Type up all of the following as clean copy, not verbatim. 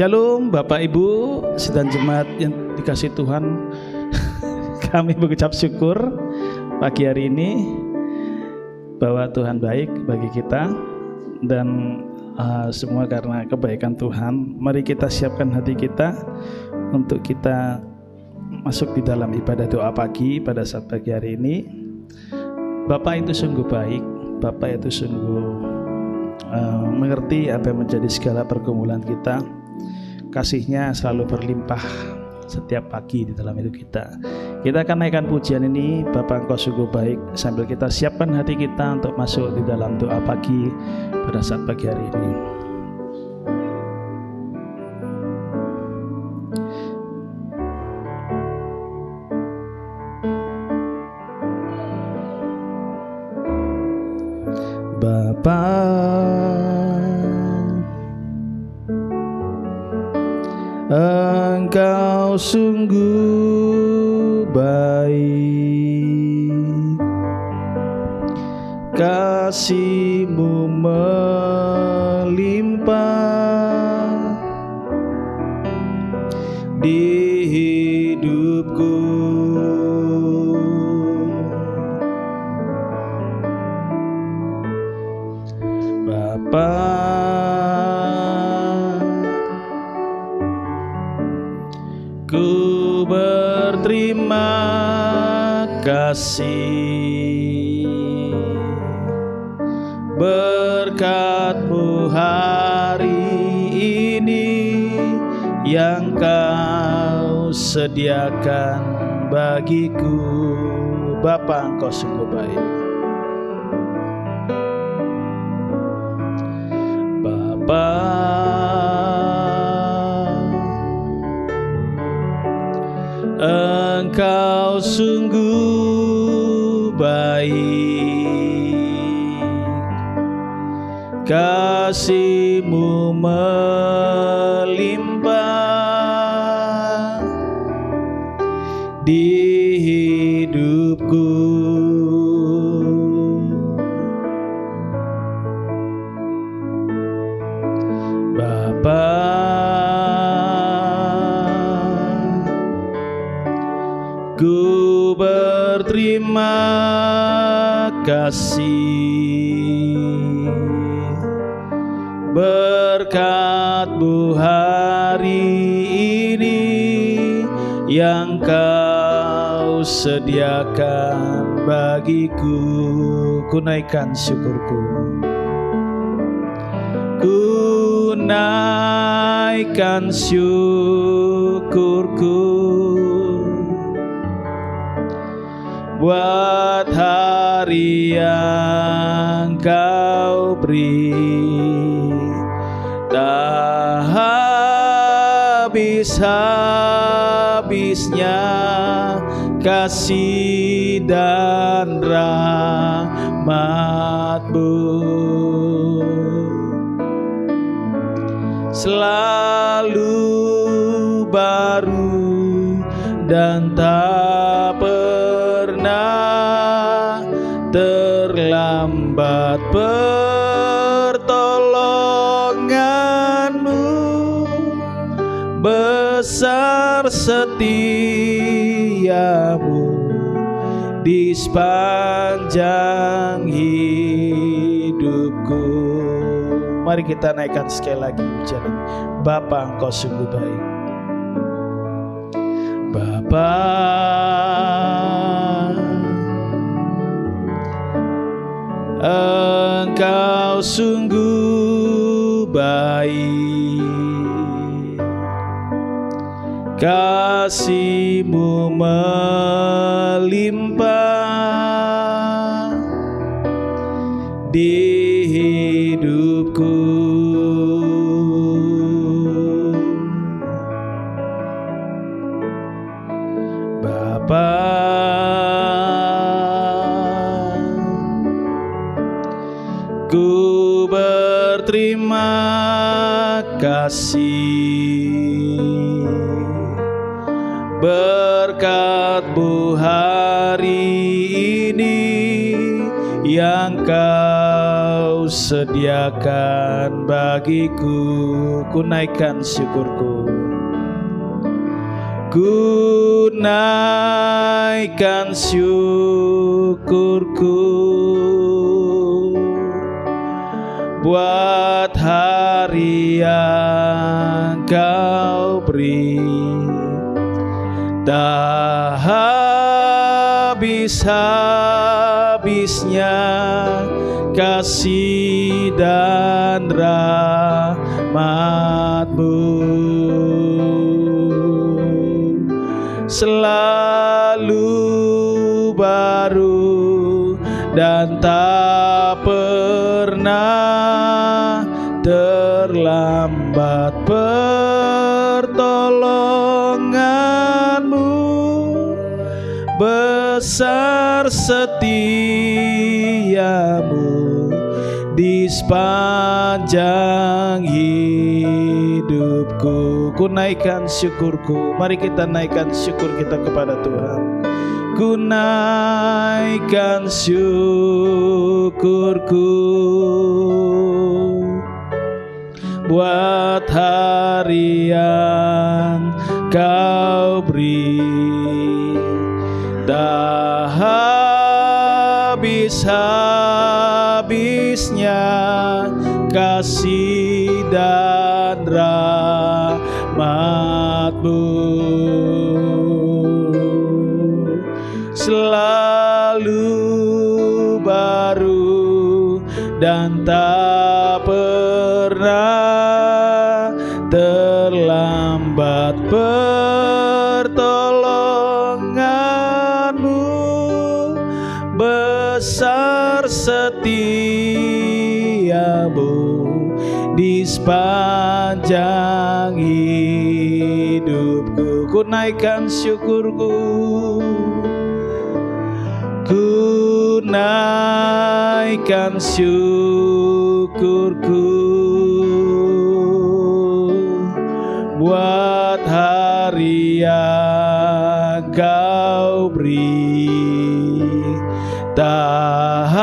Shalom Bapak Ibu sedang jemaat yang dikasih Tuhan. Kami mengucap syukur pagi hari ini bahwa Tuhan baik bagi kita dan semua karena kebaikan Tuhan. Mari kita siapkan hati kita untuk kita masuk di dalam ibadah doa pagi pada saat pagi hari ini. Bapak itu sungguh baik, Bapak itu sungguh mengerti apa yang menjadi segala pergumulan kita. Kasih-Nya selalu berlimpah setiap pagi di dalam hidup kita. Kita akan naikkan pujian ini, Bapa Engkau sungguh baik, sambil kita siapkan hati kita untuk masuk di dalam doa pagi pada saat pagi hari ini. Bapa, Engkau sungguh baik, kasih-Mu melimpah di hidupku. Bapa, ku berterima kasih berkat-Mu hari ini yang Kau sediakan bagiku. Bapa, Engkau sungguh baik. Bapa, Engkau sungguh baik, kasih-Mu melimpah di hidupku. Bapa, ku berterima kasih berkat-Mu hari ini yang Kau sediakan bagiku. Ku naikkan syukurku, ku naikkan syukurku buat hari yang Kau beri. Tak habis-habisnya kasih dan rahmat-Mu, selalu baru dan tak pernah terlambat. Pertolongan-Mu besar, setia-Mu di sepanjang hidupku. Mari kita naikkan sekali lagi pujian ini. Bapa, Engkau sungguh baik. Bapa, Engkau sungguh baik, kasih-Mu melimpah di hidupku. Bapa, ku berterima kasih berkat-Mu hari ini yang Kau sediakan bagiku. Ku naikkan syukurku, ku naikkan syukurku buat hari yang Kau beri. Tak habis-habisnya kasih dan rahmat-Mu, selalu baru dan tak pernah terlambat pertolongan-Mu. Besar setiamu di sepanjang hidupku. Ku naikkan syukurku. Mari kita naikkan syukur kita kepada Tuhan. Ku naikkan syukurku buat hari yang Kau beri. Tak habis-habisnya kasih dan rahmat-Mu, selalu baru dan tak pernah terlambat pertolongan-Mu. Besar setiamu di sepanjang hidupku. Ku naikkan syukurku, ku naikkan syukurku buat hari yang Kau beri. Tak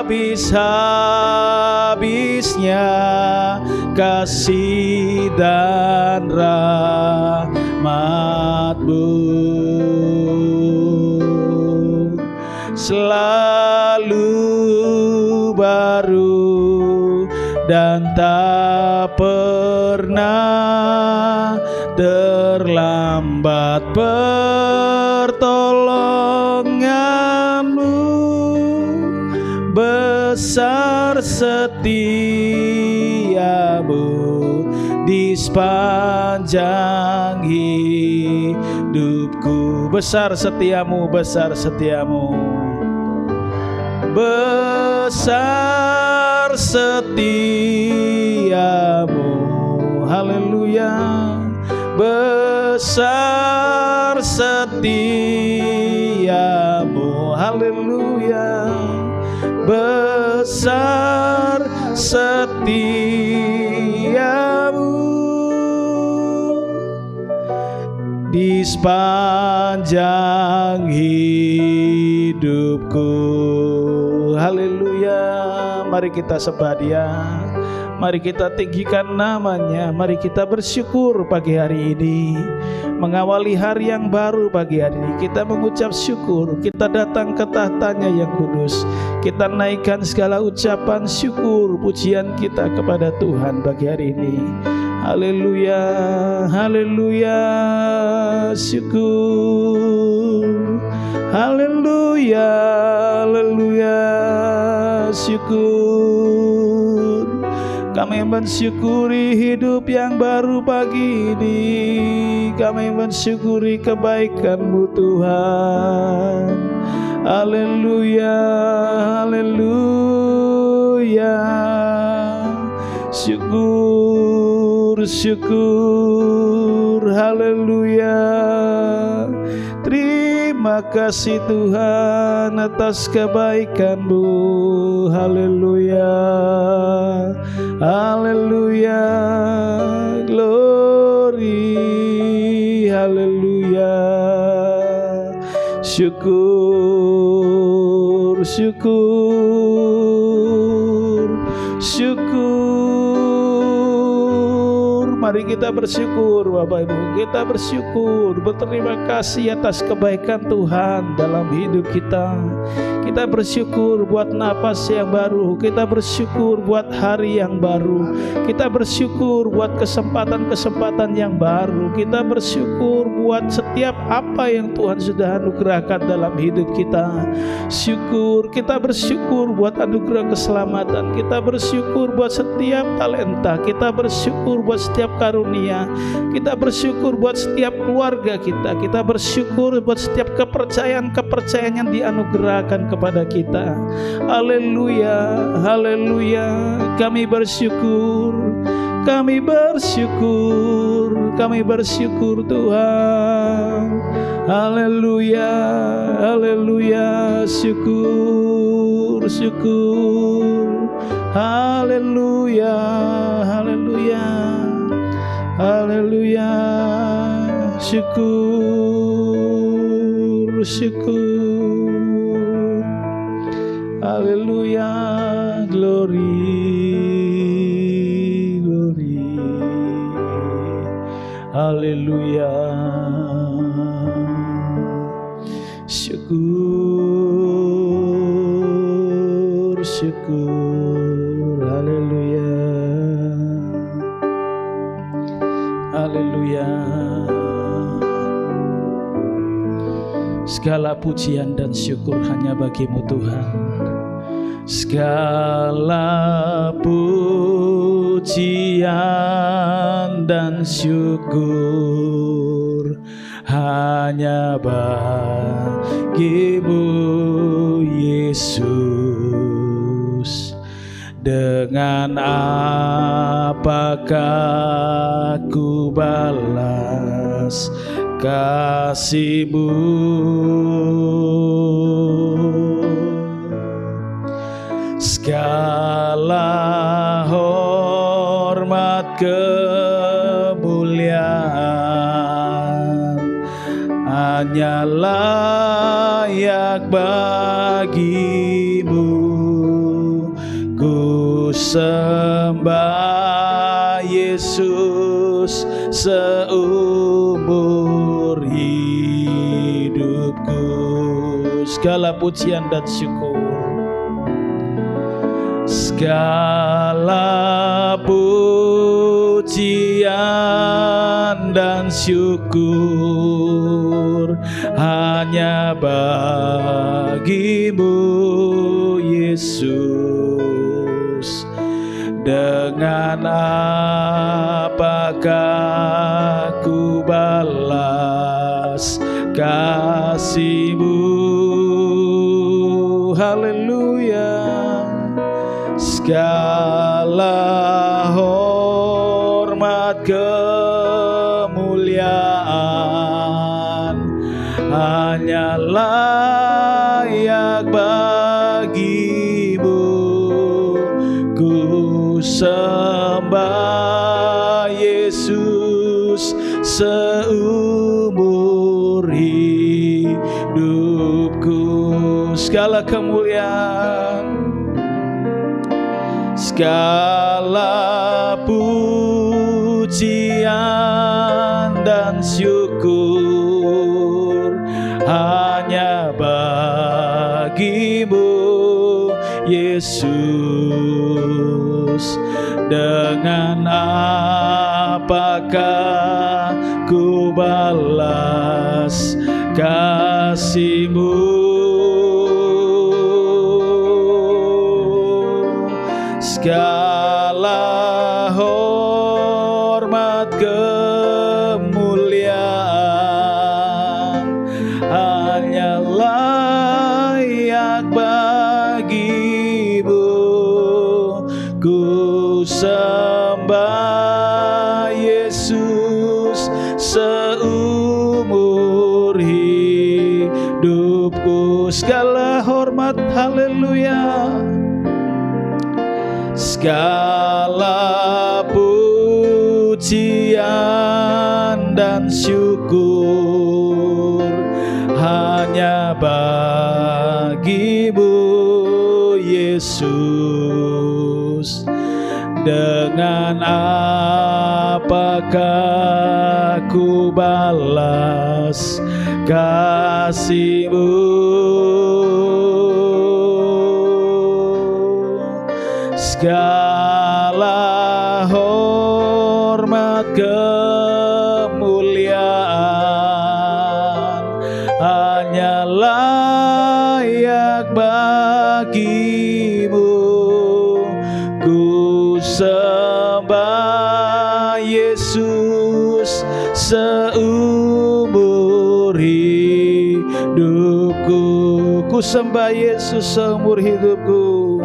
habis-habisnya kasih dan rahmat-Mu, selalu baru dan tak pernah terlambat pertolongan-Mu. Besar setiamu di sepanjang hidupku. Besar setiamu, besar setiamu, besar setiamu. Haleluya. Besar setiamu. Haleluya. Besar setiamu di sepanjang hidupku. Haleluya. Mari kita sembah Dia, mari kita tinggikan namanya, mari kita bersyukur pagi hari ini. Mengawali hari yang baru pagi hari ini, kita mengucap syukur. Kita datang ke tahtanya yang kudus, kita naikkan segala ucapan syukur pujian kita kepada Tuhan pagi hari ini. Haleluya, haleluya, syukur. Haleluya, haleluya, syukur. Kami mensyukuri hidup yang baru pagi ini. Kami mensyukuri kebaikan-Mu Tuhan. Haleluya, haleluya, syukur, syukur, haleluya. Terima kasih Tuhan atas kebaikan-Mu. Haleluya, haleluya, glory, haleluya. Syukur, syukur. syukur. Mari kita bersyukur Bapak Ibu, kita bersyukur, berterima kasih atas kebaikan Tuhan dalam hidup kita. Kita bersyukur buat napas yang baru, kita bersyukur buat hari yang baru, kita bersyukur buat kesempatan-kesempatan yang baru, kita bersyukur buat setiap apa yang Tuhan sudah anugerahkan dalam hidup kita. Syukur, kita bersyukur buat anugerah keselamatan, kita bersyukur buat setiap talenta, kita bersyukur buat setiap karunia, kita bersyukur buat setiap keluarga kita bersyukur buat setiap kepercayaan yang dianugerahkan kepada kita. Haleluya, haleluya. Kami bersyukur, kami bersyukur, kami bersyukur Tuhan. Haleluya, haleluya. Syukur, syukur. Haleluya, haleluya, haleluya. Syukur, syukur. Haleluya, glory, glory. Haleluya. Syukur, syukur. Haleluya. Haleluya. Segala pujian dan syukur hanya bagi-Mu Tuhan. Segala pujian dan syukur hanya bagi-Mu Yesus. Dengan apakah ku balas kasih-Mu? Segala hormat kemuliaan hanya layak bagi-Mu. Ku sembah Yesus seumur hidupku. Segala pujian dan syukur, segala pujian dan syukur hanya bagi-Mu Yesus. Dengan apakah ku balas kasih-Mu? Haleluya. Segala hormat kemuliaan hanya layak bagi-Mu. Ku sembah Yesus seumur hidupku. Segala kemuliaan, segala pujian dan syukur hanya bagi-Mu Yesus. Dengan apakah ku balas kasih-Mu? Segala hormat kemuliaan hanya layak bagi-Mu. Ku sembah Yesus seumur hidupku. Segala hormat, haleluya. Segala pujian dan syukur hanya bagi-Mu Yesus. dengan apakah ku balas kasih-Mu? Segala hormat kemuliaan hanya layak bagi-Mu. Ku sembah Yesus seumur hidupku. Ku sembah Yesus seumur hidupku.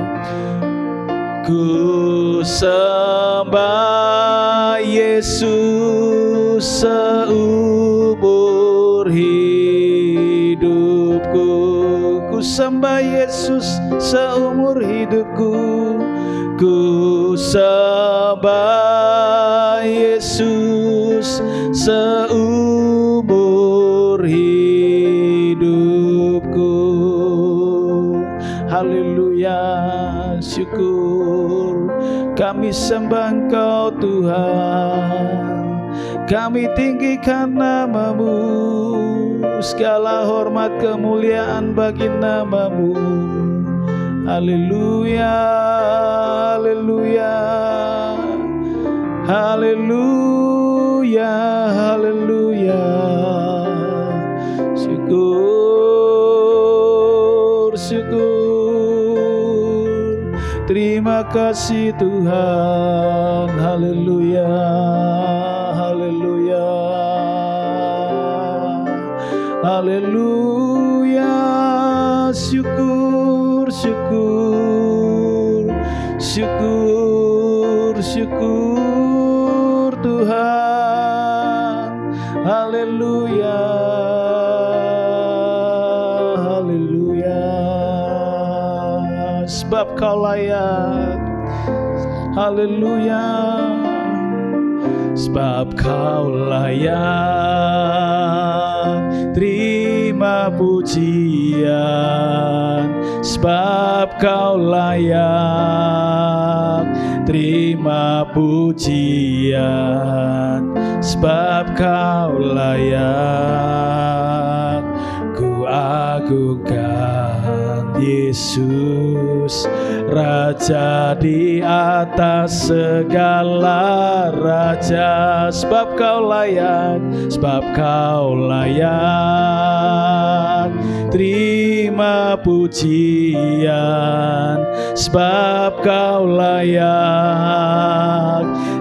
Ku sembah Yesus seumur hidupku. Ku sembah Yesus seumur hidupku. Ku sembah Yesus seumur hidupku. Haleluya, syukur. Kami sembah Engkau Tuhan, kami tinggikan nama-Mu. Segala hormat kemuliaan bagi nama-Mu. Haleluya, haleluya, haleluya, haleluya. Syukur, syukur. Terima kasih Tuhan. Haleluya, haleluya, haleluya. Syukur, syukur, syukur, syukur Tuhan. Haleluya, haleluya. Sebab Kau layak. Haleluya. Sebab Kau layak terima pujian. Sebab Kau layak terima pujian. Sebab Kau layak. Ku agungkan Yesus, Raja di atas segala raja. Sebab Kau layak, sebab Kau layak terima pujian. Sebab Kau layak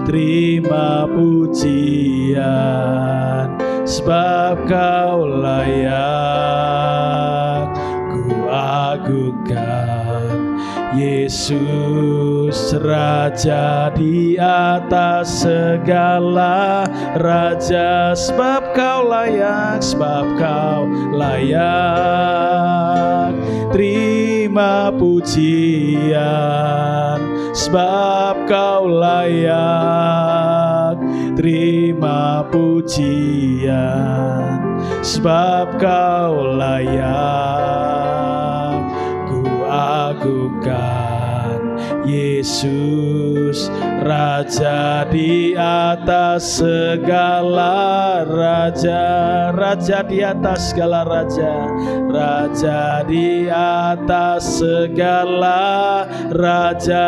terima pujian. Sebab Kau layak. Ku agungkan Yesus, Raja di atas segala raja. Sebab Kau layak, sebab Kau layak terima pujian. Sebab Kau layak terima pujian. Sebab Kau layak. Ku agungkan Yesus, Raja di atas segala raja. Raja di atas segala raja. Raja di atas segala raja.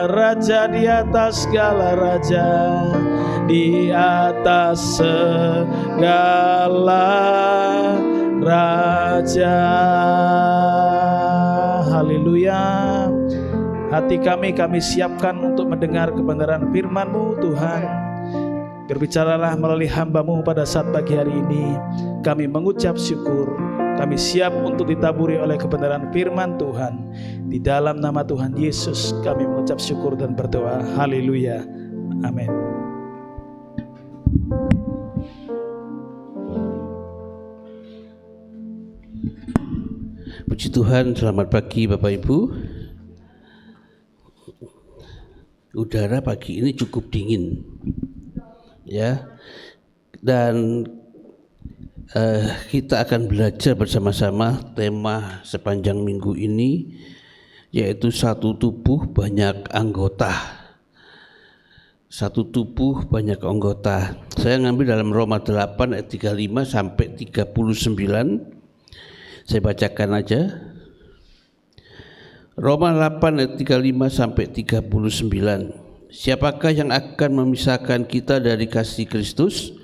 Raja di atas segala raja. Di atas segala raja. Haleluya. Hati kami siapkan untuk mendengar kebenaran firman-Mu Tuhan. Berbicaralah melalui hamba-Mu pada saat pagi hari ini. Kami mengucap syukur. Kami siap untuk ditaburi oleh kebenaran firman Tuhan. Di dalam nama Tuhan Yesus kami mengucap syukur dan berdoa. Haleluya. Amin. Puji Tuhan, selamat pagi Bapak Ibu. Udara pagi ini cukup dingin, ya. Dan kita akan belajar bersama-sama tema sepanjang minggu ini, yaitu satu tubuh banyak anggota. satu tubuh banyak anggota. Saya ngambil dalam Roma 8 ayat 35 sampai 39. Saya bacakan aja. Roma 8 ayat 35 sampai 39. Siapakah yang akan memisahkan kita dari kasih Kristus?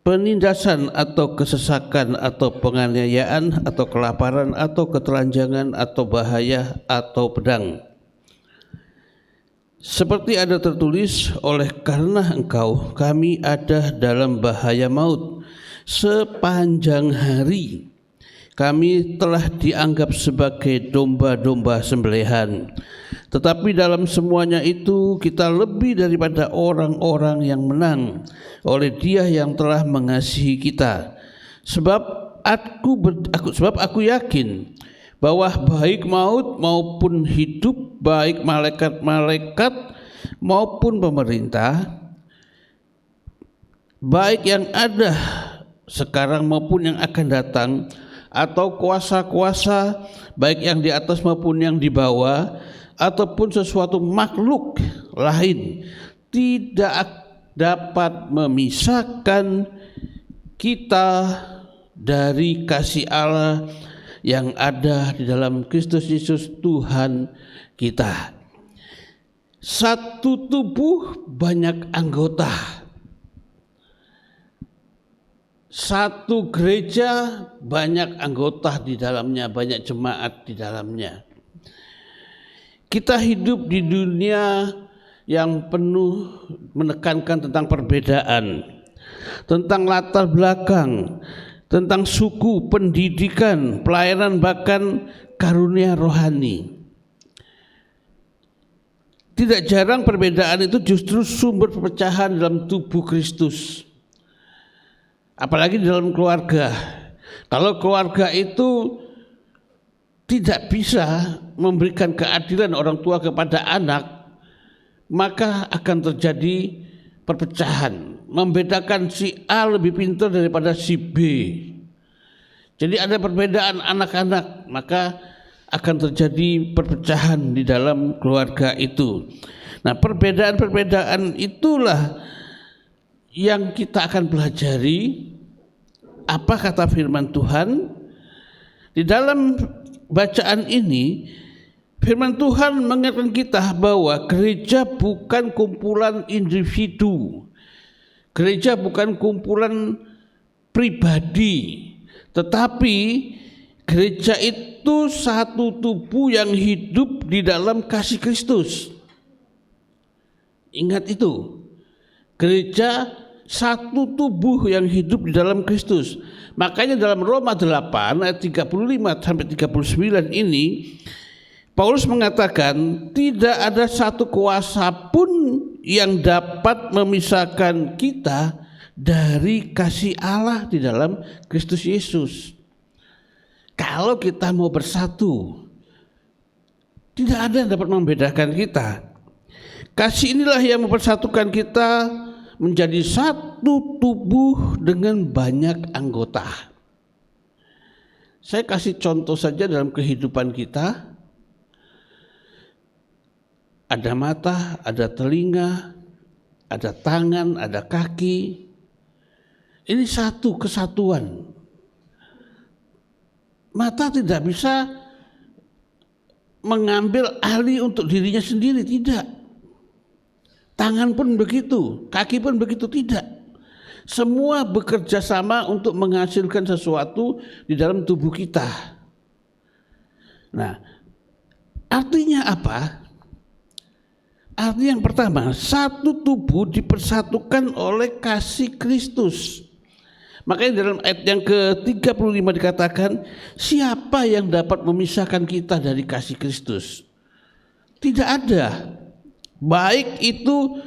Penindasan atau kesesakan atau penganiayaan atau kelaparan atau ketelanjangan atau bahaya atau pedang. Seperti ada tertulis, oleh karena engkau kami ada dalam bahaya maut sepanjang hari. Kami telah dianggap sebagai domba-domba sembelihan. Tetapi dalam semuanya itu kita lebih daripada orang-orang yang menang oleh Dia yang telah mengasihi kita. Sebab aku yakin bahwa baik maut maupun hidup, baik malaikat-malaikat maupun pemerintah, baik yang ada sekarang maupun yang akan datang, atau kuasa-kuasa baik yang di atas maupun yang di bawah, ataupun sesuatu makhluk lain tidak dapat memisahkan kita dari kasih Allah yang ada di dalam Kristus Yesus Tuhan kita. Satu tubuh banyak anggota. Satu gereja banyak anggota di dalamnya, banyak jemaat di dalamnya. Kita hidup di dunia yang penuh menekankan tentang perbedaan, tentang latar belakang, tentang suku, pendidikan, pelayanan, bahkan karunia rohani. Tidak jarang perbedaan itu justru sumber perpecahan dalam tubuh Kristus. Apalagi di dalam keluarga. Kalau keluarga itu tidak bisa memberikan keadilan orang tua kepada anak, maka akan terjadi perpecahan, membedakan si A lebih pintar daripada si B. Jadi ada perbedaan anak-anak, maka akan terjadi perpecahan di dalam keluarga itu. Nah, perbedaan-perbedaan itulah yang kita akan pelajari. Apa kata firman Tuhan di dalam bacaan ini? Firman Tuhan mengingatkan kita bahwa gereja bukan kumpulan individu, gereja bukan kumpulan pribadi, tetapi gereja itu satu tubuh yang hidup di dalam kasih Kristus. Ingat itu, gereja satu tubuh yang hidup di dalam Kristus. Makanya dalam Roma 8 ayat 35 sampai 39 ini Paulus mengatakan tidak ada satu kuasa pun yang dapat memisahkan kita dari kasih Allah di dalam Kristus Yesus. Kalau kita mau bersatu, tidak ada yang dapat membedakan kita. Kasih inilah yang mempersatukan kita menjadi satu tubuh dengan banyak anggota. Saya kasih contoh saja dalam kehidupan kita. Ada mata, ada telinga, ada tangan, ada kaki. Ini satu kesatuan. Mata tidak bisa mengambil alih untuk dirinya sendiri, tidak. Tangan pun begitu, kaki pun begitu, tidak. Semua bekerja sama untuk menghasilkan sesuatu di dalam tubuh kita. Nah, artinya apa? Artinya yang pertama, satu tubuh dipersatukan oleh kasih Kristus. Makanya dalam ayat yang ke-35 dikatakan, siapa yang dapat memisahkan kita dari kasih Kristus? Tidak ada. Baik itu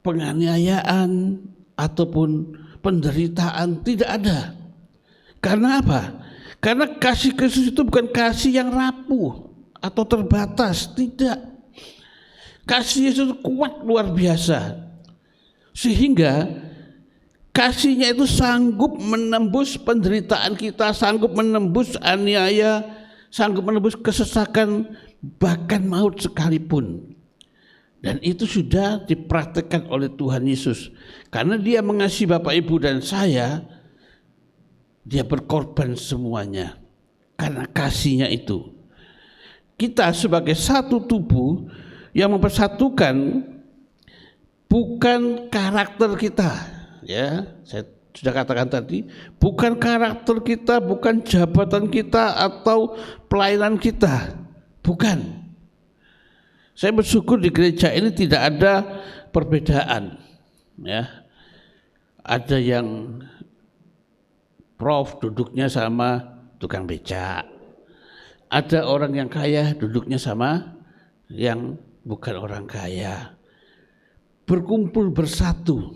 penganiayaan ataupun penderitaan, tidak ada. Karena apa? Karena kasih Kristus itu bukan kasih yang rapuh atau terbatas, tidak. Kasih Yesus kuat luar biasa, sehingga kasihnya itu sanggup menembus penderitaan kita, sanggup menembus aniaya, sanggup menembus kesesakan, bahkan maut sekalipun. Dan itu sudah dipraktekkan oleh Tuhan Yesus. Karena dia mengasihi Bapak Ibu dan saya, dia berkorban semuanya. Karena kasihnya itu. Kita sebagai satu tubuh yang mempersatukan bukan karakter kita. Ya, saya sudah katakan tadi, bukan karakter kita, bukan jabatan kita atau pelayanan kita. Bukan. Saya bersyukur di gereja ini tidak ada perbedaan. Ya, ada yang prof duduknya sama tukang becak. Ada orang yang kaya duduknya sama yang bukan orang kaya. Berkumpul bersatu.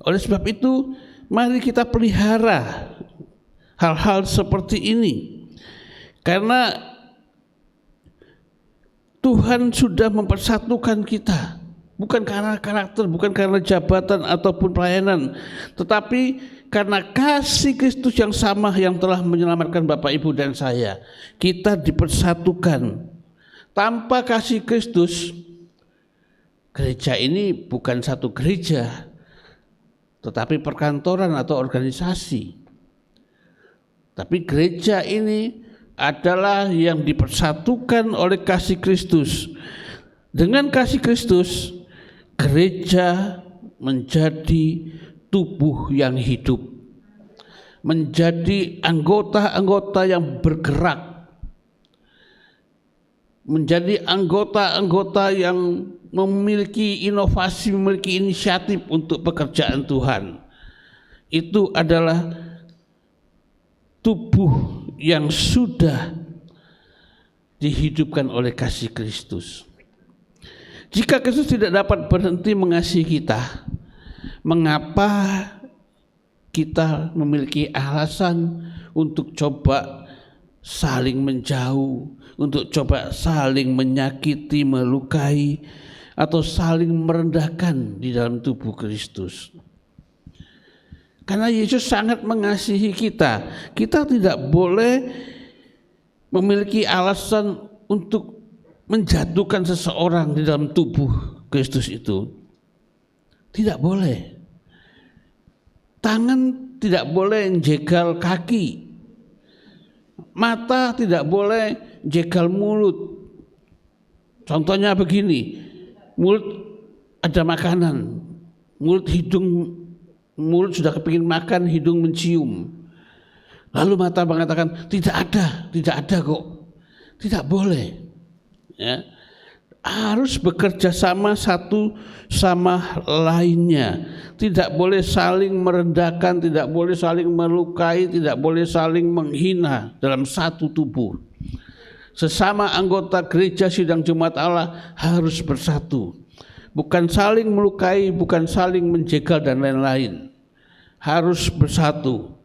Oleh sebab itu, mari kita pelihara hal-hal seperti ini. Karena Tuhan sudah mempersatukan kita, bukan karena karakter, bukan karena jabatan ataupun pelayanan, tetapi karena kasih Kristus yang sama yang telah menyelamatkan Bapak Ibu dan saya. Kita dipersatukan. Tanpa kasih Kristus, gereja ini bukan satu gereja, tetapi perkantoran atau organisasi. Tapi gereja ini adalah yang dipersatukan oleh kasih Kristus. Dengan kasih Kristus, gereja menjadi tubuh yang hidup, menjadi anggota-anggota yang bergerak, menjadi anggota-anggota yang memiliki inovasi, memiliki inisiatif untuk pekerjaan Tuhan. Itu adalah tubuh yang sudah dihidupkan oleh kasih Kristus. Jika Kristus tidak dapat berhenti mengasihi kita, mengapa kita memiliki alasan untuk coba saling menjauh, untuk coba saling menyakiti, melukai, atau saling merendahkan di dalam tubuh Kristus? Karena Yesus sangat mengasihi kita. Kita tidak boleh memiliki alasan untuk menjatuhkan seseorang di dalam tubuh Kristus itu. Tidak boleh. Tangan tidak boleh jegal kaki. Mata tidak boleh jegal mulut. Contohnya begini, mulut ada makanan, mulut sudah kepingin makan, hidung mencium. Lalu mata mengatakan tidak ada kok. Tidak boleh. Ya. Harus bekerja sama satu sama lainnya. Tidak boleh saling merendahkan, tidak boleh saling melukai, tidak boleh saling menghina dalam satu tubuh. Sesama anggota gereja sidang Jemaat Allah harus bersatu. Bukan saling melukai, bukan saling menjegal dan lain-lain. Harus bersatu.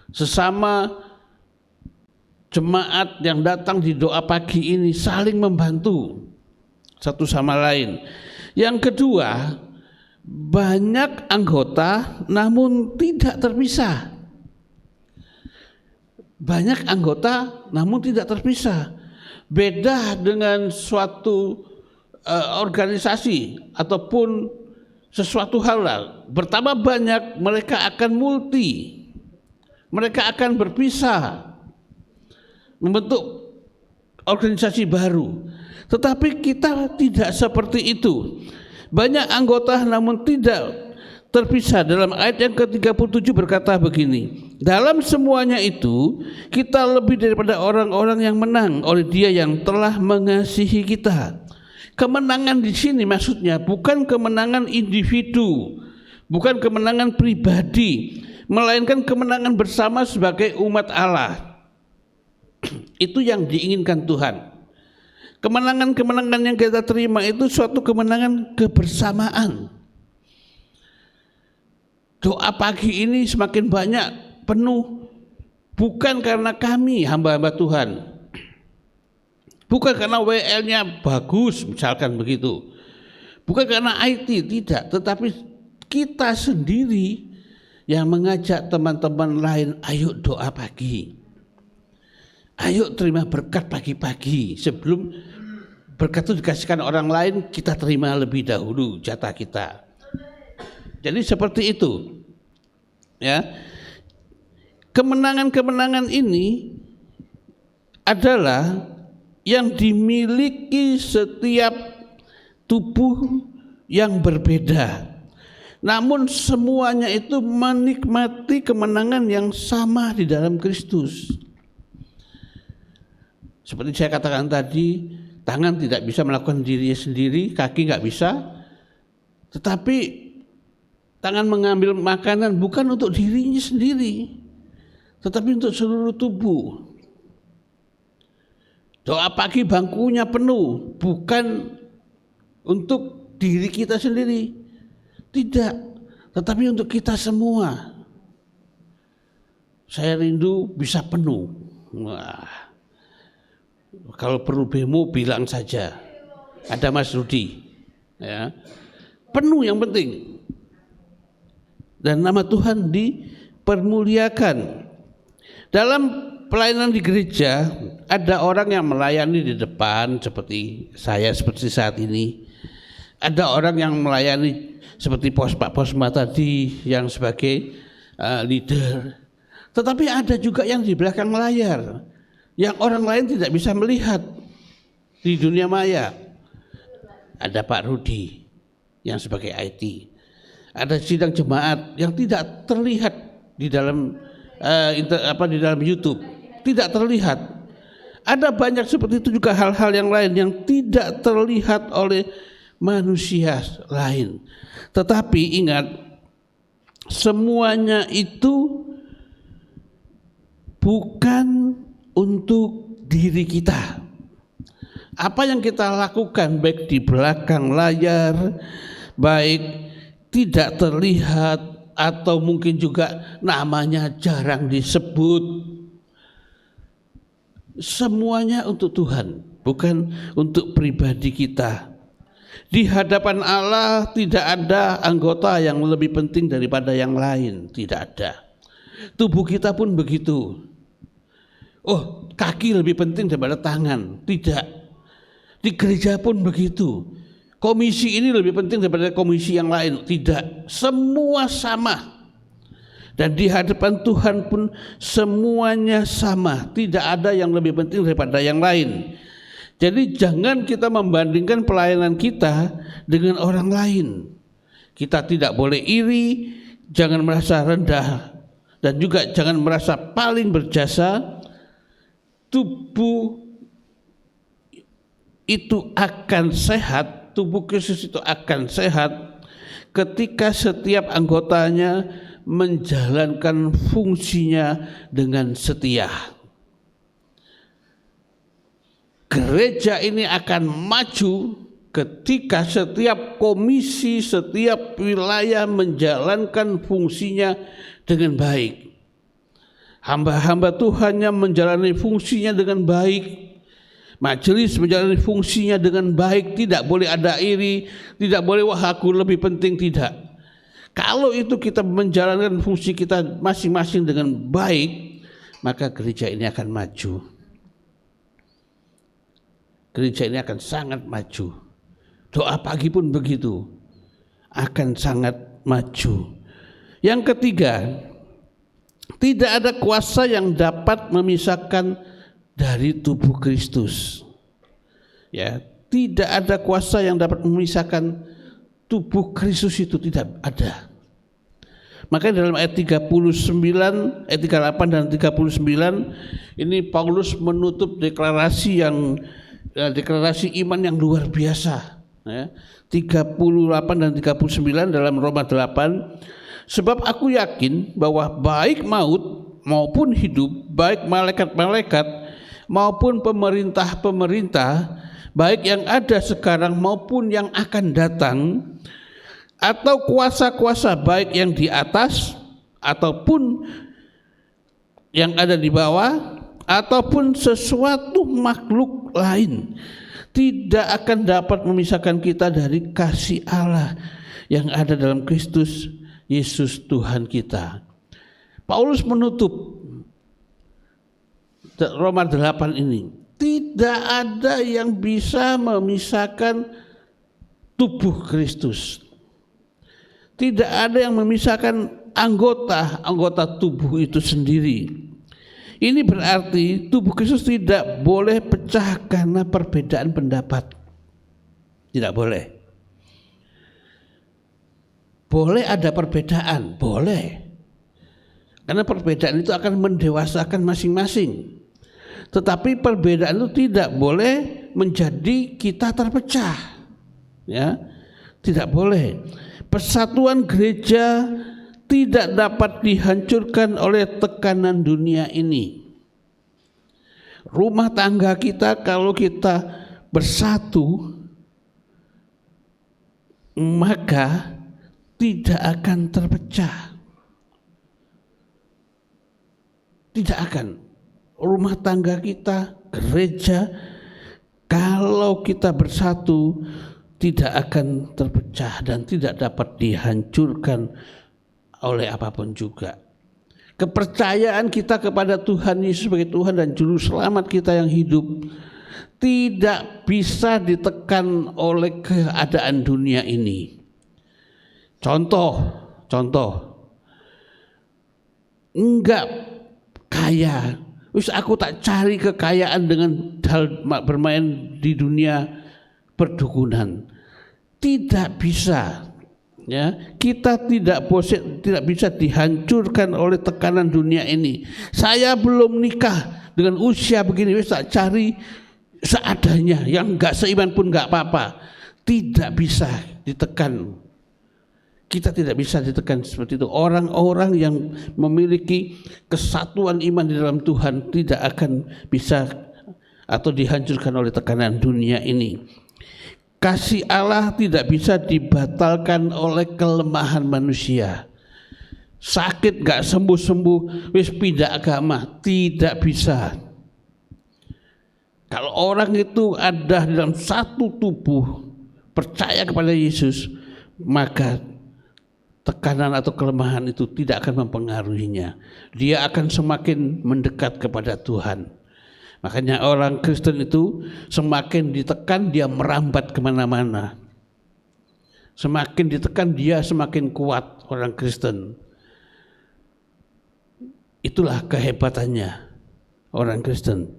Sesama jemaat yang datang di doa pagi ini saling membantu satu sama lain. Yang kedua, banyak anggota namun tidak terpisah. Banyak anggota namun tidak terpisah. Beda dengan suatu organisasi ataupun sesuatu hal, bertambah banyak mereka akan multi, mereka akan berpisah, membentuk organisasi baru. Tetapi kita tidak seperti itu. Banyak anggota namun tidak terpisah. Dalam ayat yang ke-37 berkata begini, dalam semuanya itu kita lebih daripada orang-orang yang menang oleh Dia yang telah mengasihi kita. Kemenangan di sini maksudnya bukan kemenangan individu, bukan kemenangan pribadi, melainkan kemenangan bersama sebagai umat Allah. Itu yang diinginkan Tuhan. Kemenangan-kemenangan yang kita terima itu suatu kemenangan kebersamaan. Doa pagi ini semakin banyak penuh bukan karena kami hamba-hamba Tuhan, bukan karena WL-nya bagus misalkan begitu, bukan karena IT, tidak, tetapi kita sendiri yang mengajak teman-teman lain, ayo doa pagi, ayo terima berkat pagi-pagi sebelum berkat itu dikasihkan orang lain, kita terima lebih dahulu jatah kita. Jadi seperti itu. Ya. Kemenangan-kemenangan ini adalah yang dimiliki setiap tubuh yang berbeda. Namun semuanya itu menikmati kemenangan yang sama di dalam Kristus. Seperti saya katakan tadi, tangan tidak bisa melakukan dirinya sendiri, kaki nggak bisa. Tetapi tangan mengambil makanan bukan untuk dirinya sendiri, tetapi untuk seluruh tubuh. Doa pagi bangkunya penuh, bukan untuk diri kita sendiri, tidak, tetapi untuk kita semua. Saya rindu bisa penuh. Wah, kalau perlu bemo bilang saja. Ada Mas Rudi, ya. Penuh yang penting. Dan nama Tuhan dipermuliakan. Dalam pelayanan di gereja ada orang yang melayani di depan seperti saya, seperti saat ini. Ada orang yang melayani seperti Pak Posma tadi yang sebagai leader. Tetapi ada juga yang di belakang layar yang orang lain tidak bisa melihat di dunia maya. Ada Pak Rudi yang sebagai IT. Ada sidang jemaat yang tidak terlihat di dalam di dalam YouTube, tidak terlihat. Ada banyak seperti itu juga hal-hal yang lain yang tidak terlihat oleh manusia lain. Tetapi ingat, semuanya itu bukan untuk diri kita. Apa yang kita lakukan baik di belakang layar, baik tidak terlihat atau mungkin juga namanya jarang disebut, semuanya untuk Tuhan, bukan untuk pribadi kita. Di hadapan Allah tidak ada anggota yang lebih penting daripada yang lain, tidak ada. Tubuh kita pun begitu. Oh, kaki lebih penting daripada tangan, tidak. Di gereja pun begitu. Komisi ini lebih penting daripada komisi yang lain, tidak. Semua sama. Dan di hadapan Tuhan pun semuanya sama, tidak ada yang lebih penting daripada yang lain. Jadi jangan kita membandingkan pelayanan kita dengan orang lain. Kita tidak boleh iri, jangan merasa rendah, dan juga jangan merasa paling berjasa. Tubuh itu akan sehat, tubuh Kristus itu akan sehat ketika setiap anggotanya menjalankan fungsinya dengan setia. Gereja ini akan maju ketika setiap komisi, setiap wilayah menjalankan fungsinya dengan baik. Hamba-hamba Tuhannya menjalani fungsinya dengan baik. Majelis menjalani fungsinya dengan baik, tidak boleh ada iri, tidak boleh wah aku lebih penting, tidak. Kalau itu kita menjalankan fungsi kita masing-masing dengan baik, maka gereja ini akan maju. Gereja ini akan sangat maju. Doa pagi pun begitu, akan sangat maju. Yang ketiga, tidak ada kuasa yang dapat memisahkan dari tubuh Kristus. Ya, tidak ada kuasa yang dapat memisahkan tubuh Kristus, itu tidak ada. Makanya dalam ayat 39, ayat 38 dan 39 ini Paulus menutup deklarasi deklarasi iman yang luar biasa. Ya, 38 dan 39 dalam Roma 8. Sebab aku yakin bahwa baik maut maupun hidup, baik malaikat-malaikat maupun pemerintah-pemerintah, baik yang ada sekarang maupun yang akan datang, atau kuasa-kuasa baik yang di atas ataupun yang ada di bawah, ataupun sesuatu makhluk lain, tidak akan dapat memisahkan kita dari kasih Allah yang ada dalam Kristus Yesus Tuhan kita. Paulus menutup Roma 8 ini Tidak ada yang bisa memisahkan tubuh Kristus. Tidak ada yang memisahkan anggota tubuh itu sendiri. Ini berarti tubuh Kristus tidak boleh pecah karena perbedaan pendapat. Tidak boleh. Boleh ada perbedaan, boleh. Karena perbedaan itu akan mendewasakan masing-masing. Tetapi perbedaan itu tidak boleh menjadi kita terpecah. Ya, tidak boleh. Persatuan gereja tidak dapat dihancurkan oleh tekanan dunia ini. Rumah tangga kita kalau kita bersatu, maka tidak akan terpecah. Tidak akan. Rumah tangga kita, gereja, kalau kita bersatu tidak akan terpecah dan tidak dapat dihancurkan oleh apapun juga. Kepercayaan kita kepada Tuhan Yesus sebagai Tuhan dan Juru Selamat kita yang hidup tidak bisa ditekan oleh keadaan dunia ini. Contoh, enggak kaya, wis aku tak cari kekayaan dengan hal bermain di dunia perdukunan. Tidak bisa. Ya, kita tidak bisa dihancurkan oleh tekanan dunia ini. Saya belum nikah dengan usia begini, wis tak cari seadanya, yang enggak seiman pun enggak apa-apa. Tidak bisa ditekan. Kita tidak bisa ditekan seperti itu. Orang-orang yang memiliki kesatuan iman di dalam Tuhan tidak akan bisa atau dihancurkan oleh tekanan dunia ini. Kasih Allah tidak bisa dibatalkan oleh kelemahan manusia. Sakit gak sembuh-sembuh, wis pindah agama, tidak bisa. Kalau orang itu ada dalam satu tubuh, percaya kepada Yesus, maka tekanan atau kelemahan itu tidak akan mempengaruhinya. Dia akan semakin mendekat kepada Tuhan. Makanya orang Kristen itu semakin ditekan dia merambat kemana-mana. Semakin ditekan dia semakin kuat orang Kristen. Itulah kehebatannya orang Kristen.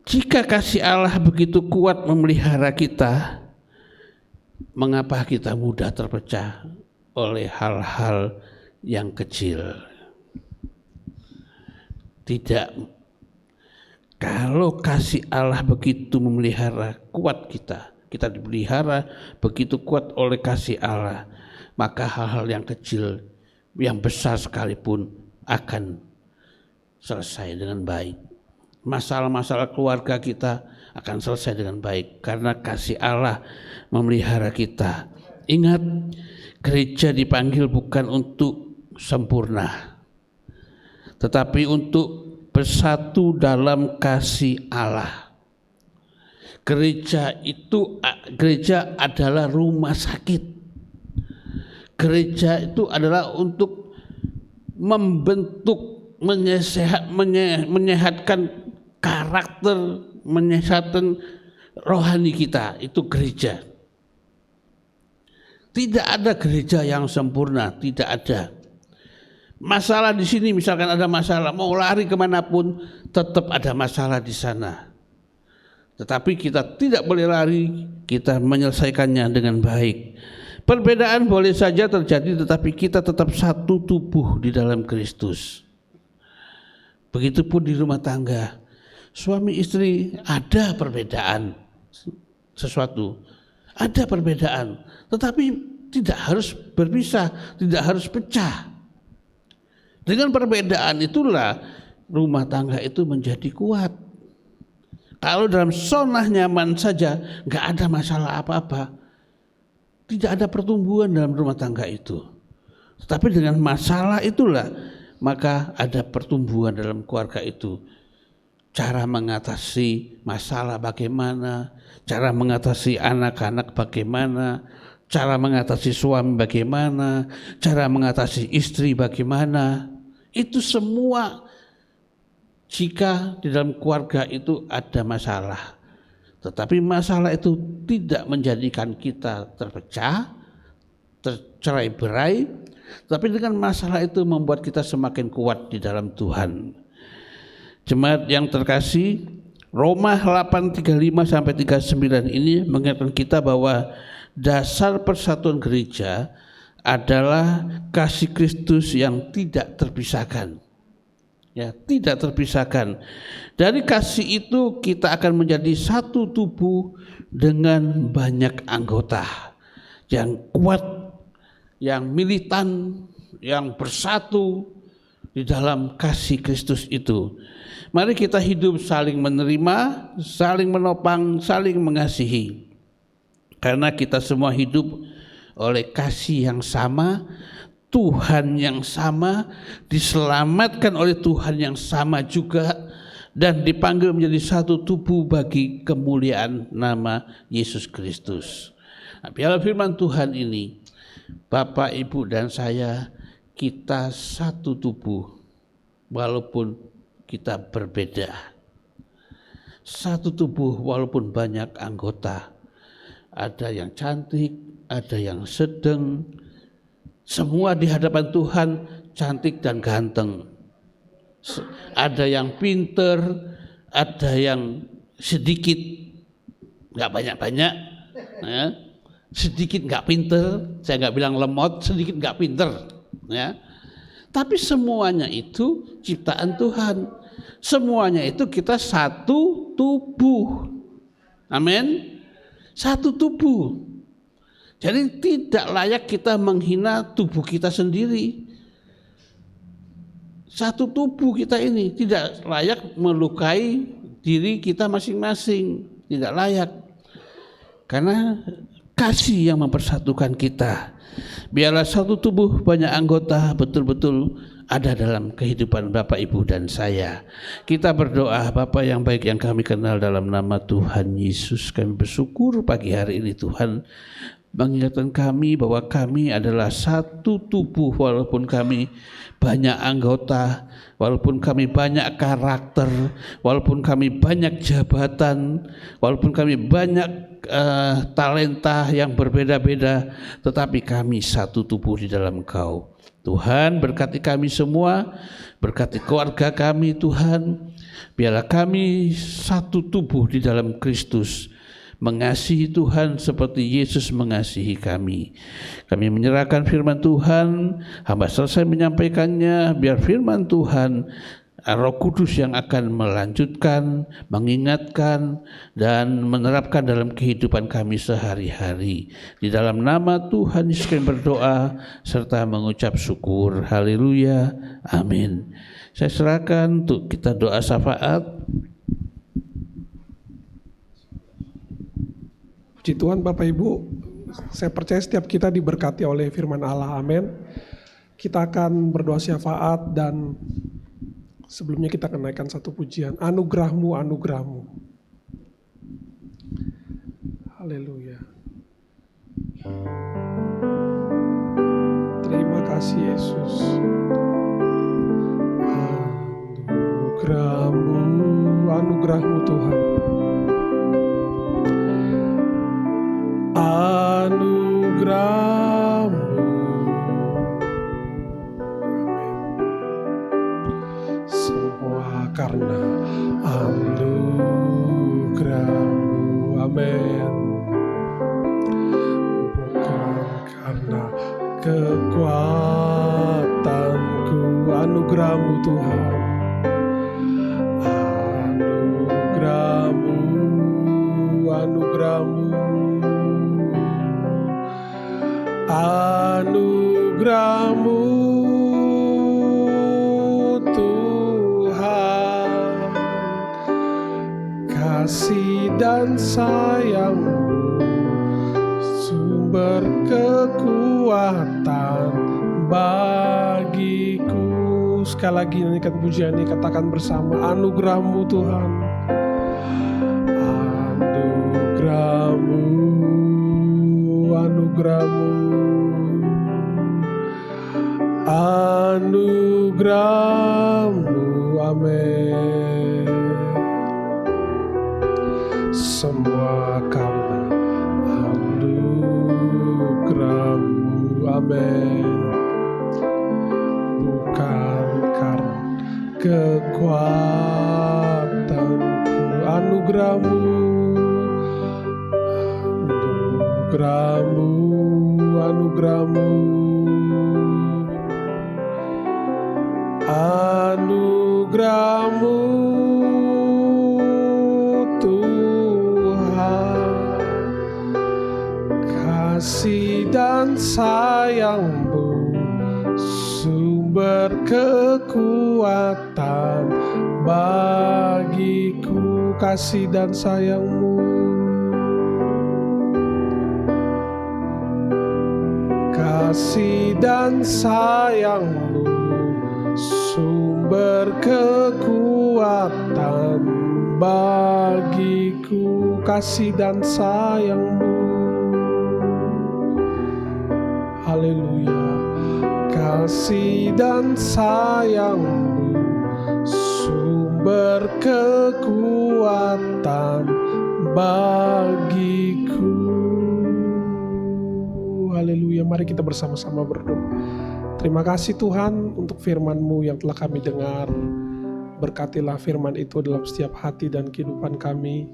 Jika kasih Allah begitu kuat memelihara kita, mengapa kita mudah terpecah oleh hal-hal yang kecil? Tidak. Kalau kasih Allah begitu memelihara kuat kita dipelihara begitu kuat oleh kasih Allah, maka hal-hal yang kecil, yang besar sekalipun akan selesai dengan baik. Masalah-masalah keluarga kita akan selesai dengan baik karena kasih Allah memelihara kita. Ingat, gereja dipanggil bukan untuk sempurna, tetapi untuk bersatu dalam kasih Allah. Gereja adalah rumah sakit. Gereja itu adalah untuk membentuk, menyehatkan karakter, menyehatkan rohani kita. Itu gereja. Tidak ada gereja yang sempurna, tidak ada. Masalah di sini, misalkan ada masalah, mau lari kemanapun, tetap ada masalah di sana. Tetapi kita tidak boleh lari, kita menyelesaikannya dengan baik. Perbedaan boleh saja terjadi, tetapi kita tetap satu tubuh di dalam Kristus. Begitupun di rumah tangga, suami istri ada perbedaan sesuatu, ada perbedaan, tetapi tidak harus berpisah, tidak harus pecah. Dengan perbedaan itulah rumah tangga itu menjadi kuat. Kalau dalam zona nyaman saja, nggak ada masalah apa-apa, tidak ada pertumbuhan dalam rumah tangga itu. Tetapi dengan masalah itulah, maka ada pertumbuhan dalam keluarga itu. Cara mengatasi masalah bagaimana, cara mengatasi anak-anak bagaimana, cara mengatasi suami bagaimana, cara mengatasi istri bagaimana. Itu semua jika di dalam keluarga itu ada masalah. Tetapi masalah itu tidak menjadikan kita terpecah, tercerai-berai, tapi dengan masalah itu membuat kita semakin kuat di dalam Tuhan. Jemaat yang terkasih, Roma 8:35-39 ini mengingatkan kita bahwa dasar persatuan gereja adalah kasih Kristus yang tidak terpisahkan. Ya, tidak terpisahkan. Dari kasih itu kita akan menjadi satu tubuh dengan banyak anggota yang kuat, yang militan, yang bersatu di dalam kasih Kristus itu. Mari kita hidup saling menerima, saling menopang, saling mengasihi. Karena kita semua hidup oleh kasih yang sama, Tuhan yang sama, diselamatkan oleh Tuhan yang sama juga, dan dipanggil menjadi satu tubuh bagi kemuliaan nama Yesus Kristus. Nah, biarlah firman Tuhan ini, Bapak, Ibu, dan saya, kita satu tubuh walaupun kita berbeda. Satu tubuh walaupun banyak anggota. Ada yang cantik, ada yang sedang, semua di hadapan Tuhan cantik dan ganteng. Ada yang pinter, ada yang sedikit, nggak banyak-banyak, ya. Sedikit nggak pinter, saya nggak bilang lemot, sedikit nggak pinter, ya. Tapi semuanya itu ciptaan Tuhan. Semuanya itu kita satu tubuh. Amin. Satu tubuh. Jadi tidak layak kita menghina tubuh kita sendiri. Satu tubuh kita ini tidak layak melukai diri kita masing-masing. Tidak layak. Karena kasih yang mempersatukan kita. Biarlah satu tubuh banyak anggota betul-betul ada dalam kehidupan Bapak, Ibu, dan saya. Kita berdoa, Bapa yang baik yang kami kenal, dalam nama Tuhan Yesus kami bersyukur pagi hari ini Tuhan mengingatkan kami bahwa kami adalah satu tubuh walaupun kami banyak anggota, walaupun kami banyak karakter, walaupun kami banyak jabatan, walaupun kami banyak talenta yang berbeda-beda, tetapi kami satu tubuh di dalam Engkau. Tuhan, berkati kami semua, berkati keluarga kami Tuhan, biarlah kami satu tubuh di dalam Kristus, mengasihi Tuhan seperti Yesus mengasihi kami. Kami menyerahkan firman Tuhan, hamba selesai menyampaikannya, biar firman Tuhan, Roh Kudus yang akan melanjutkan, mengingatkan, dan menerapkan dalam kehidupan kami sehari-hari. Di dalam nama Tuhan Yesus kami berdoa serta mengucap syukur. Haleluya. Amin. Saya serahkan untuk kita doa syafaat. Puji Tuhan Bapak Ibu, saya percaya setiap kita diberkati oleh firman Allah. Amin. Kita akan berdoa syafaat dan sebelumnya kita akan naikkan satu pujian. Anugerahmu, anugerahmu. Haleluya. Terima kasih Yesus. Anugerahmu, anugerahmu Tuhan. Anugerahmu. Semua karena anugerahmu, amin. Bukan karena kekuatanku, anugerahmu Tuhan. Anugerahmu, anugerahmu, anugerahmu Tuhan, kasih dan sayangmu, sumber kekuatan bagiku. Sekali lagi nyanyikan pujian ini, katakan bersama, anugerahmu Tuhan. Anugerahmu, anugerahmu, anugerahmu, amin. semua karena anugerah-Mu. Amin. Bukan karena kekuatanku, anugerah-Mu, anugerah-Mu, anugerah-Mu, anugerah-Mu Tuhan, kasih dan sayang-Mu sumber kekuatan bagiku, kasih dan sayang-Mu, kasih dan sayang-Mu sumber kekuatan bagiku, kasih dan sayang-Mu. Haleluya. Kasih dan sayang-Mu sumber kekuatan bagiku. Haleluya. Mari kita bersama-sama berdoa. Terima kasih Tuhan untuk firman-Mu yang telah kami dengar. Berkatilah firman itu dalam setiap hati dan kehidupan kami.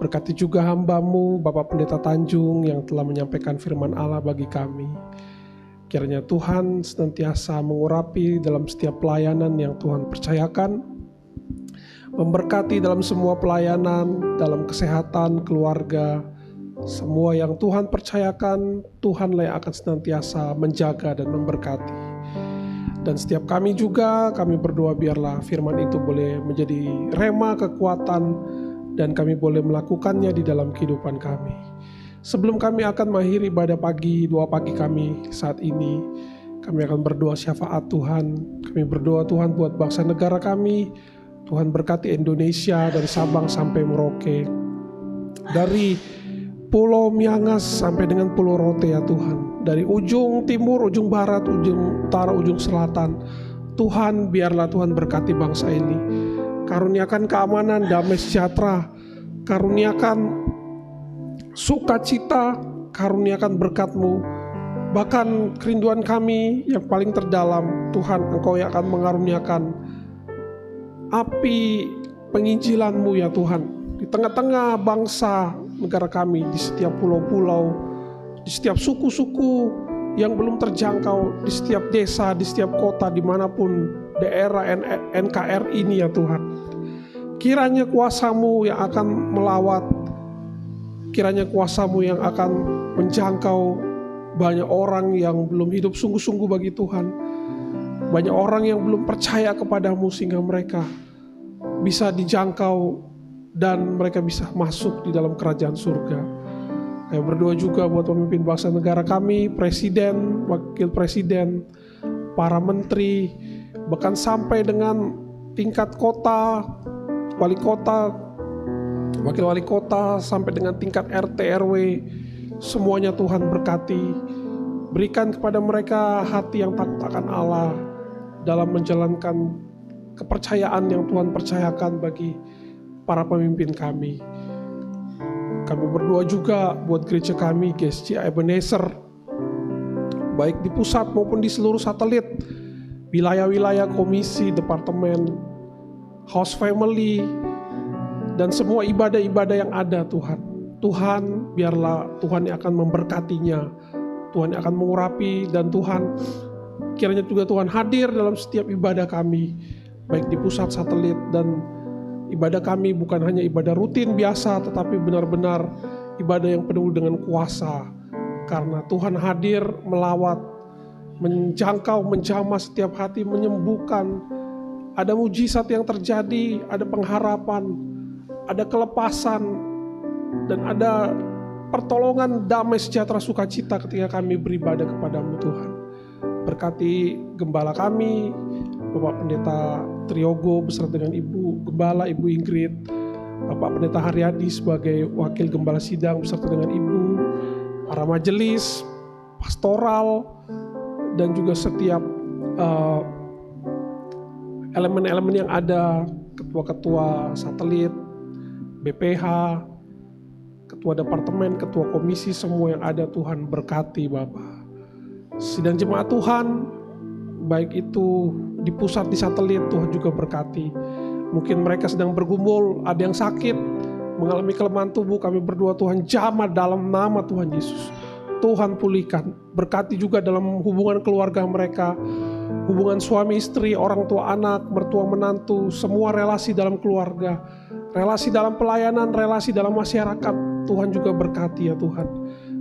Berkati juga hamba-Mu Bapak Pendeta Tanjung yang telah menyampaikan firman Allah bagi kami. Kiranya Tuhan senantiasa mengurapi dalam setiap pelayanan yang Tuhan percayakan. Memberkati dalam semua pelayanan, dalam kesehatan, keluarga. Semua yang Tuhan percayakan, Tuhanlah yang akan senantiasa menjaga dan memberkati. Dan setiap kami juga, kami berdoa biarlah firman itu boleh menjadi rema kekuatan dan kami boleh melakukannya di dalam kehidupan kami. Sebelum kami akan mengakhiri ibadah pagi, doa pagi kami saat ini, kami akan berdoa syafaat Tuhan. Kami berdoa Tuhan buat bangsa negara kami. Tuhan berkati Indonesia dari Sabang sampai Merauke. Dari Pulau Miangas sampai dengan Pulau Rote ya Tuhan. Dari ujung timur, ujung barat, ujung utara, ujung selatan. Tuhan biarlah Tuhan berkati bangsa ini. Karuniakan keamanan, damai sejahtera. Karuniakan sukacita, karuniakan berkat-Mu. Bahkan kerinduan kami yang paling terdalam, Tuhan Engkau yang akan mengaruniakan api penginjilan-Mu ya Tuhan. Di tengah-tengah bangsa negara kami, di setiap pulau-pulau, di setiap suku-suku yang belum terjangkau, di setiap desa, di setiap kota, dimanapun daerah NKRI ini ya Tuhan. Kiranya kuasa-Mu yang akan melawat, kiranya kuasa-Mu yang akan menjangkau banyak orang yang belum hidup sungguh-sungguh bagi Tuhan. Banyak orang yang belum percaya kepada-Mu sehingga mereka bisa dijangkau dan mereka bisa masuk di dalam kerajaan surga. Saya berdoa juga buat pemimpin bangsa negara kami, presiden, wakil presiden, para menteri, bahkan sampai dengan tingkat kota, wali kota, wakil wali kota, sampai dengan tingkat RT RW, semuanya Tuhan berkati. Berikan kepada mereka hati yang takut akan Allah dalam menjalankan kepercayaan yang Tuhan percayakan bagi para pemimpin kami. Kami berdoa juga buat gereja kami, GSC Ebenezer, baik di pusat maupun di seluruh satelit, wilayah-wilayah komisi, departemen, house family, dan semua ibadah-ibadah yang ada Tuhan. Tuhan, biarlah Tuhan yang akan memberkatinya, Tuhan yang akan mengurapi, dan Tuhan kiranya juga Tuhan hadir dalam setiap ibadah kami, baik di pusat, satelit, dan ibadah kami bukan hanya ibadah rutin biasa, tetapi benar-benar ibadah yang penuh dengan kuasa. Karena Tuhan hadir melawat, menjangkau, menjamah setiap hati, menyembuhkan. Ada mujizat yang terjadi, ada pengharapan, ada kelepasan, dan ada pertolongan, damai sejahtera, sukacita ketika kami beribadah kepada-Mu Tuhan. Berkati gembala kami, Bapak Pendeta Triogo beserta dengan Ibu Gembala, Ibu Ingrid, Bapak Pendeta Haryadi sebagai Wakil Gembala Sidang beserta dengan Ibu, para majelis, pastoral, dan juga setiap elemen-elemen yang ada, ketua-ketua satelit, BPH, ketua departemen, ketua komisi, semua yang ada Tuhan berkati Bapa. Sidang jemaat Tuhan, baik itu di pusat, di satelit, Tuhan juga berkati. Mungkin mereka sedang bergumul, ada yang sakit, mengalami kelemahan tubuh, kami berdoa Tuhan jamah dalam nama Tuhan Yesus. Tuhan pulihkan, berkati juga dalam hubungan keluarga mereka, hubungan suami istri, orang tua anak, mertua menantu, semua relasi dalam keluarga, relasi dalam pelayanan, relasi dalam masyarakat, Tuhan juga berkati ya Tuhan.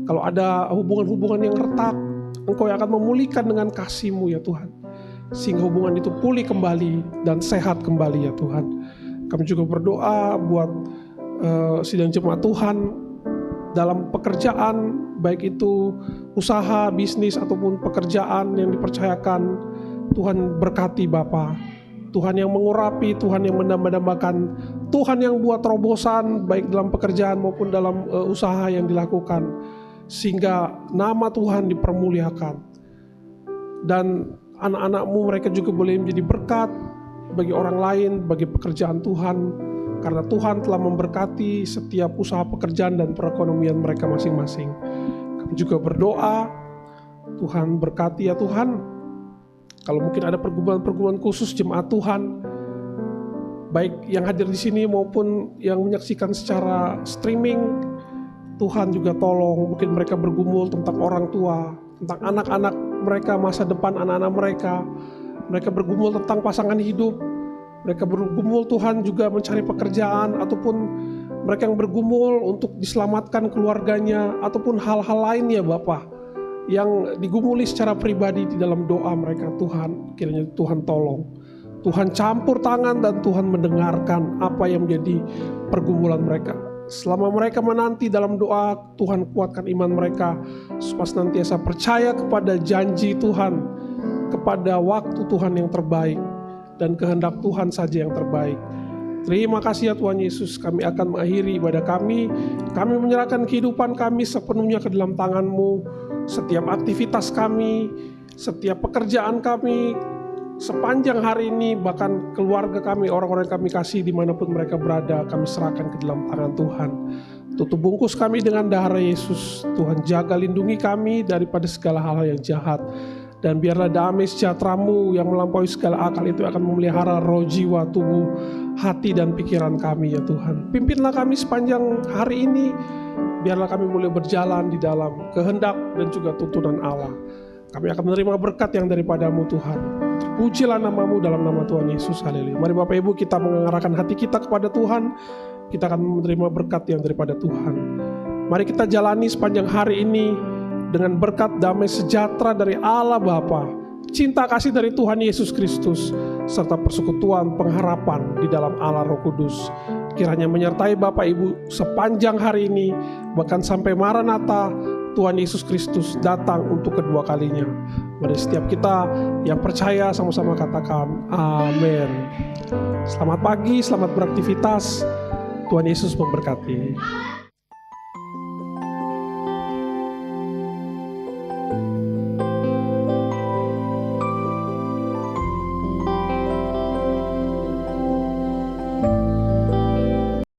Kalau ada hubungan-hubungan yang retak, Engkau yang akan memulihkan dengan kasih-Mu ya Tuhan, sehingga hubungan itu pulih kembali dan sehat kembali ya Tuhan. Kami juga berdoa buat sidang jemaat Tuhan dalam pekerjaan, baik itu usaha, bisnis ataupun pekerjaan yang dipercayakan. Tuhan berkati Bapa, Tuhan yang mengurapi, Tuhan yang mendamba-dambakan, Tuhan yang buat terobosan baik dalam pekerjaan maupun dalam usaha yang dilakukan, sehingga nama Tuhan dipermuliakan. Dan anak-anak-Mu mereka juga boleh menjadi berkat bagi orang lain, bagi pekerjaan Tuhan, karena Tuhan telah memberkati setiap usaha pekerjaan dan perekonomian mereka masing-masing. Kami juga berdoa, Tuhan berkati ya Tuhan. Kalau mungkin ada pergumulan-pergumulan khusus jemaat Tuhan, baik yang hadir di sini maupun yang menyaksikan secara streaming, Tuhan juga tolong. Mungkin mereka bergumul tentang orang tua, tentang anak-anak mereka, masa depan anak-anak mereka. Mereka bergumul tentang pasangan hidup. Mereka bergumul Tuhan juga mencari pekerjaan, ataupun mereka yang bergumul untuk diselamatkan keluarganya, ataupun hal-hal lainnya Bapa, yang digumuli secara pribadi di dalam doa mereka. Tuhan, kiranya Tuhan tolong, Tuhan campur tangan dan Tuhan mendengarkan apa yang menjadi pergumulan mereka. Selama mereka menanti dalam doa, Tuhan kuatkan iman mereka supaya senantiasa percaya kepada janji Tuhan, kepada waktu Tuhan yang terbaik, dan kehendak Tuhan saja yang terbaik. Terima kasih ya Tuhan Yesus. Kami akan mengakhiri ibadah kami. Kami menyerahkan kehidupan kami sepenuhnya ke dalam tangan-Mu. Setiap aktivitas kami, setiap pekerjaan kami, sepanjang hari ini, bahkan keluarga kami, orang-orang yang kami kasih dimanapun mereka berada, kami serahkan ke dalam tangan Tuhan. Tutup bungkus kami dengan darah Yesus. Tuhan jaga lindungi kami daripada segala hal yang jahat. Dan biarlah damai sejahtera-Mu yang melampaui segala akal itu akan memelihara roh, jiwa, tubuh, hati dan pikiran kami ya Tuhan. Pimpinlah kami sepanjang hari ini. Biarlah kami boleh berjalan di dalam kehendak dan juga tuntunan Allah. Kami akan menerima berkat yang daripada-Mu Tuhan. Terpujilah nama-Mu dalam nama Tuhan Yesus. Haleluya. Mari Bapak Ibu kita mengarahkan hati kita kepada Tuhan. Kita akan menerima berkat yang daripada Tuhan. Mari kita jalani sepanjang hari ini dengan berkat damai sejahtera dari Allah Bapa, cinta kasih dari Tuhan Yesus Kristus, serta persekutuan pengharapan di dalam Allah Roh Kudus. Kiranya menyertai Bapak Ibu sepanjang hari ini, bahkan sampai Maranatha, Tuhan Yesus Kristus datang untuk kedua kalinya. Mari setiap kita yang percaya sama-sama katakan amin. Selamat pagi, selamat beraktivitas. Tuhan Yesus memberkati.